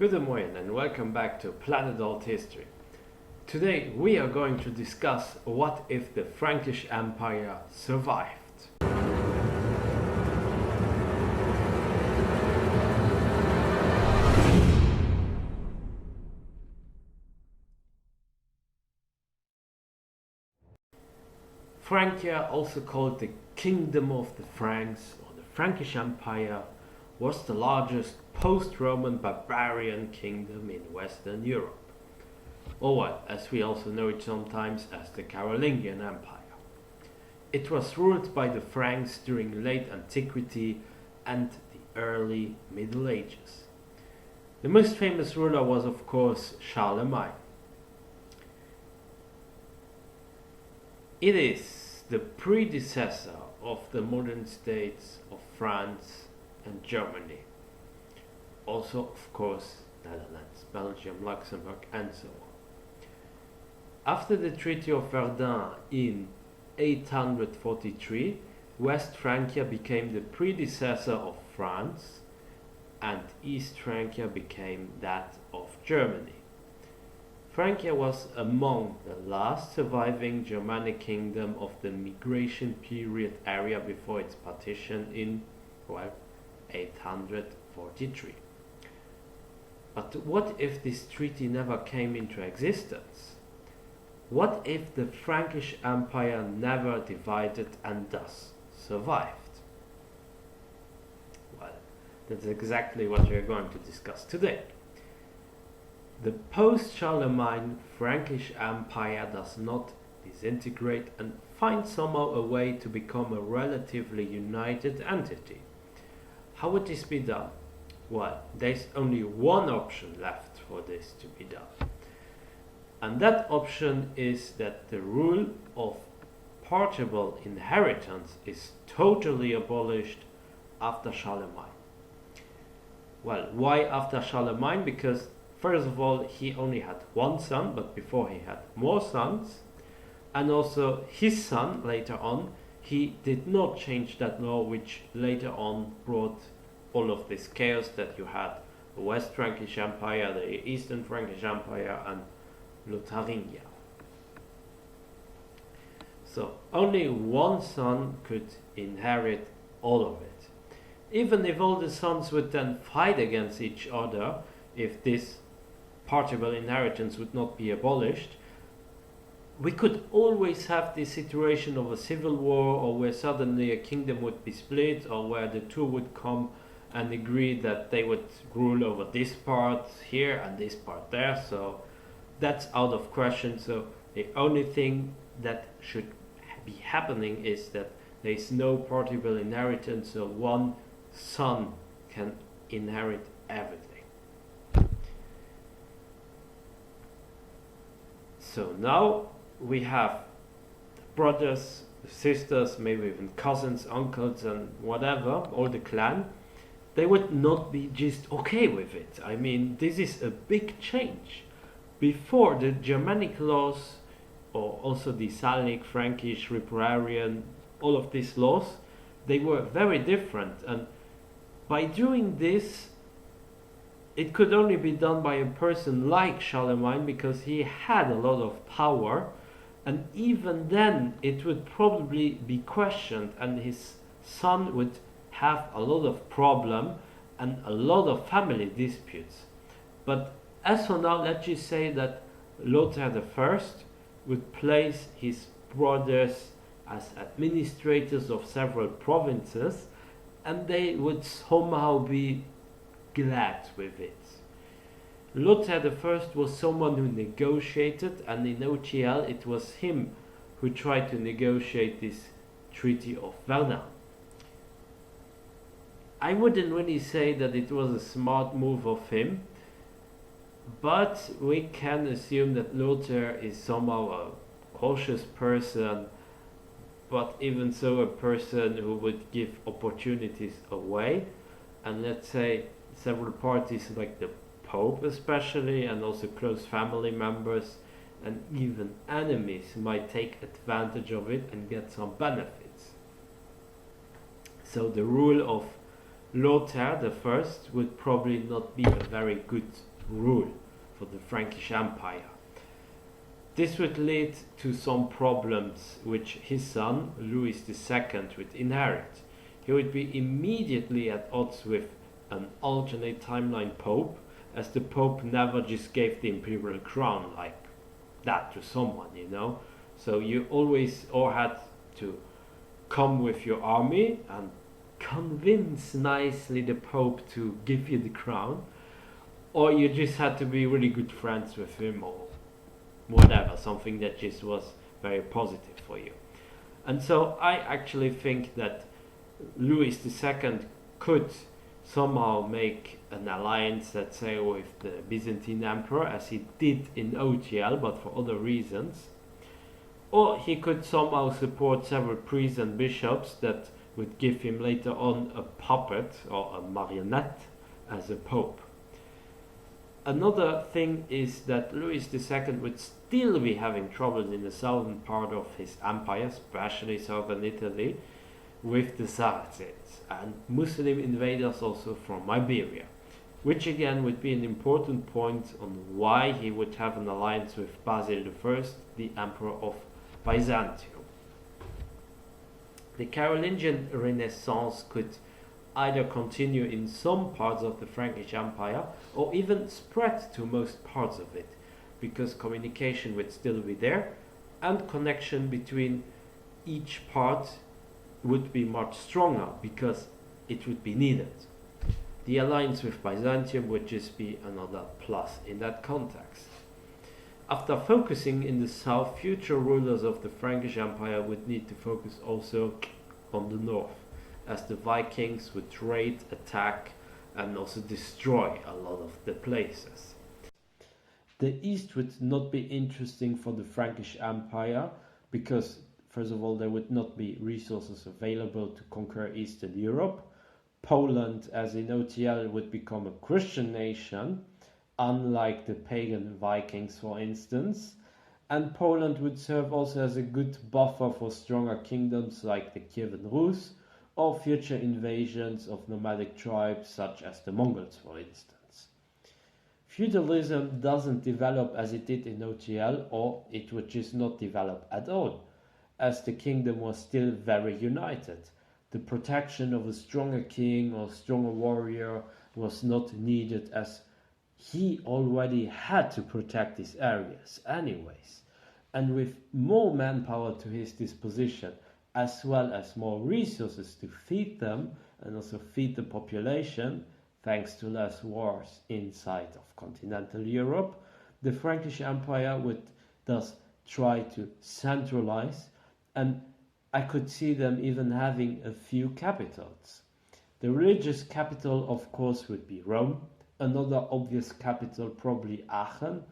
Good morning and welcome back to Planet Althistory. Today we are going to discuss what if the Frankish Empire survived. Frankia, also called the Kingdom of the Franks or the Frankish Empire, was the largest post-Roman barbarian kingdom in Western Europe, or as we also know it sometimes as the Carolingian Empire. It was ruled by the Franks during Late Antiquity and the early Middle Ages. The most famous ruler was of course Charlemagne. It is the predecessor of the modern states of France and Germany. Also, of course, Netherlands, Belgium, Luxembourg, and so on. After the Treaty of Verdun in 843, West Francia became the predecessor of France, and East Francia became that of Germany. Francia was among the last surviving Germanic kingdom of the migration period area before its partition in, 843. But what if this treaty never came into existence? What if the Frankish Empire never divided and thus survived? Well, that's exactly what we are going to discuss today. The post-Charlemagne Frankish Empire does not disintegrate and find somehow a way to become a relatively united entity. How would this be done? Well, there's only one option left for this to be done. And that option is that the rule of partible inheritance is totally abolished after Charlemagne. Well, why after Charlemagne? Because first of all, he only had one son, but before he had more sons. And also his son, later on, he did not change that law, which later on brought all of this chaos that you had the West Frankish Empire, the Eastern Frankish Empire, and Lotharingia. So only one son could inherit all of it. Even if all the sons would then fight against each other, if this partible inheritance would not be abolished, we could always have this situation of a civil war, or where suddenly a kingdom would be split, or where the two would come and agree that they would rule over this part here and this part there. So that's out of question. So the only thing that should be happening is that there is no partible inheritance, so one son can inherit everything. So now we have brothers, sisters, maybe even cousins, uncles, and whatever, all the clan. They would not be just okay with it. I mean, this is a big change. Before, the Germanic laws, or also the Salic, Frankish, Ripuarian, all of these laws, they were very different. And by doing this, it could only be done by a person like Charlemagne, because he had a lot of power, and even then it would probably be questioned, and his son would have a lot of problem and a lot of family disputes. But as for now, let's just say that Lothar I would place his brothers as administrators of several provinces, and they would somehow be glad with it. Lothar I was someone who negotiated, and in OTL it was him who tried to negotiate this Treaty of Verdun. I wouldn't really say that it was a smart move of him, but we can assume that Lothar is somehow a cautious person, but even so a person who would give opportunities away. And let's say several parties like the Pope especially, and also close family members and even enemies, might take advantage of it and get some benefits. So the rule of Lothair the First would probably not be a very good rule for the Frankish Empire. This would lead to some problems which his son, Louis II, would inherit. He would be immediately at odds with an alternate timeline pope, as the pope never just gave the imperial crown like that to someone, you know. So you always or had to come with your army and convince nicely the pope to give you the crown, or you just had to be really good friends with him or whatever, something that just was very positive for you. And so I actually think that Louis II could somehow make an alliance, let's say, with the Byzantine Emperor, as he did in OTL, but for other reasons. Or he could somehow support several priests and bishops that would give him later on a puppet or a marionette as a pope. Another thing is that Louis II would still be having troubles in the southern part of his empire, especially southern Italy, with the Saracens and Muslim invaders also from Iberia, which again would be an important point on why he would have an alliance with Basil I, the Emperor of Byzantium. The Carolingian Renaissance could either continue in some parts of the Frankish Empire or even spread to most parts of it, because communication would still be there and connection between each part would be much stronger because it would be needed. The alliance with Byzantium would just be another plus in that context. After focusing in the south, future rulers of the Frankish Empire would need to focus also on the north, as the Vikings would raid, attack, and also destroy a lot of the places. The east would not be interesting for the Frankish Empire because, first of all, there would not be resources available to conquer Eastern Europe. Poland, as in OTL, would become a Christian nation, unlike the pagan Vikings, for instance. And Poland would serve also as a good buffer for stronger kingdoms like the Kievan Rus, or future invasions of nomadic tribes such as the Mongols, for instance. Feudalism doesn't develop as it did in OTL, or it would just not develop at all, as the kingdom was still very united. The protection of a stronger king or stronger warrior was not needed, as he already had to protect these areas anyways. And with more manpower to his disposition, as well as more resources to feed them and also feed the population, thanks to less wars inside of continental Europe, the Frankish Empire would thus try to centralize, and I could see them even having a few capitals. The religious capital, of course, would be Rome, another obvious capital probably Aachen,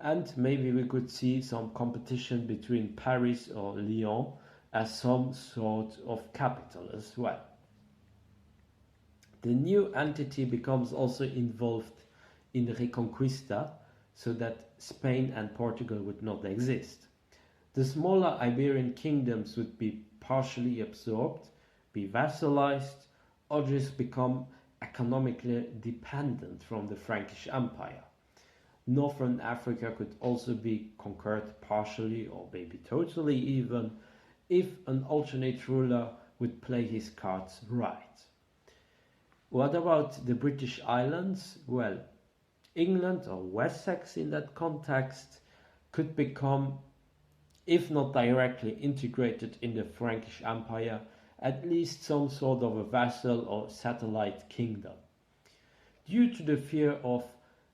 and maybe we could see some competition between Paris or Lyon as some sort of capital as well. The new entity becomes also involved in the Reconquista, so that Spain and Portugal would not exist. The smaller Iberian kingdoms would be partially absorbed, be vassalized, or just become economically dependent from the Frankish Empire. Northern Africa could also be conquered partially or maybe totally even, if an alternate ruler would play his cards right. What about the British Islands? Well, England or Wessex in that context could become, if not directly integrated in the Frankish Empire, at least some sort of a vassal or satellite kingdom. Due to the fear of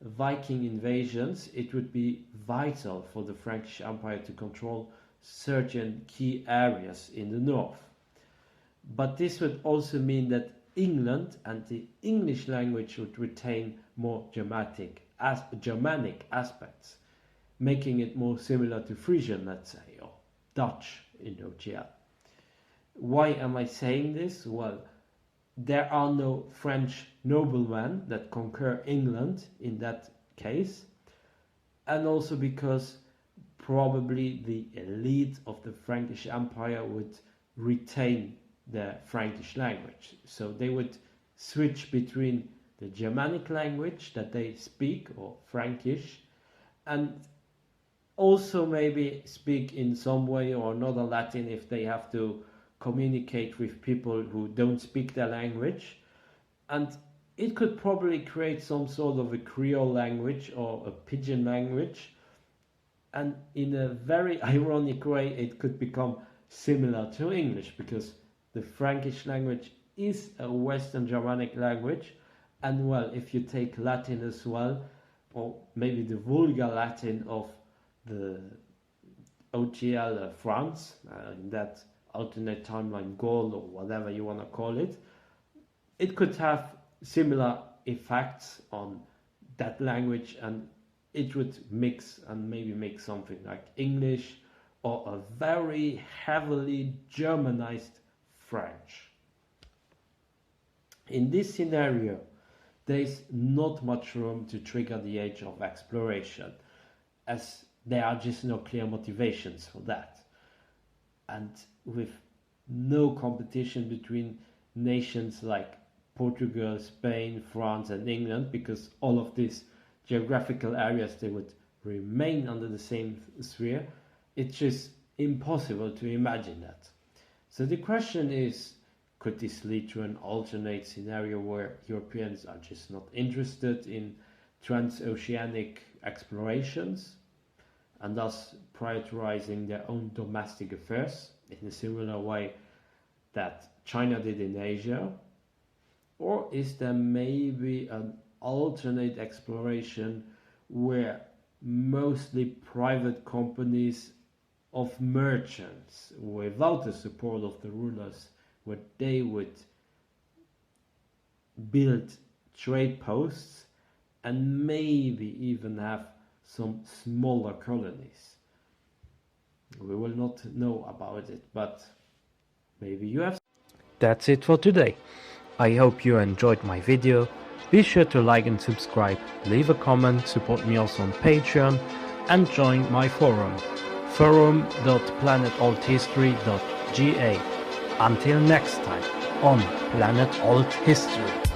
Viking invasions, it would be vital for the Frankish Empire to control certain key areas in the north. But this would also mean that England and the English language would retain more Germanic aspects, making it more similar to Frisian, let's say, or Dutch in OTL. Why am I saying this? Well, there are no French noblemen that conquer England in that case, and also because probably the elite of the Frankish Empire would retain the Frankish language. So they would switch between the Germanic language that they speak, or Frankish, and also maybe speak in some way or another Latin if they have to communicate with people who don't speak their language. And it could probably create some sort of a Creole language or a Pidgin language. And in a very ironic way, it could become similar to English, because the Frankish language is a Western Germanic language. And well, if you take Latin as well, or maybe the Vulgar Latin of the OTL France, in that alternate timeline Gaul, or whatever you want to call it, it could have similar effects on that language, and it would mix and maybe make something like English, or a very heavily Germanized French. In this scenario, there is not much room to trigger the age of exploration, as there are just no clear motivations for that. And with no competition between nations like Portugal, Spain, France and England, because all of these geographical areas, they would remain under the same sphere, it's just impossible to imagine that. So the question is, could this lead to an alternate scenario where Europeans are just not interested in transoceanic explorations, and thus prioritizing their own domestic affairs in a similar way that China did in Asia? Or is there maybe an alternate exploration where mostly private companies of merchants, without the support of the rulers, where they would build trade posts and maybe even have some smaller colonies? We will not know about it, but maybe you have. That's it for today. I hope you enjoyed my video. Be sure to like and subscribe, leave a comment, support me also on Patreon, and join my forum, forum.planetalthistory.ga. Until next time on Planet Alt History.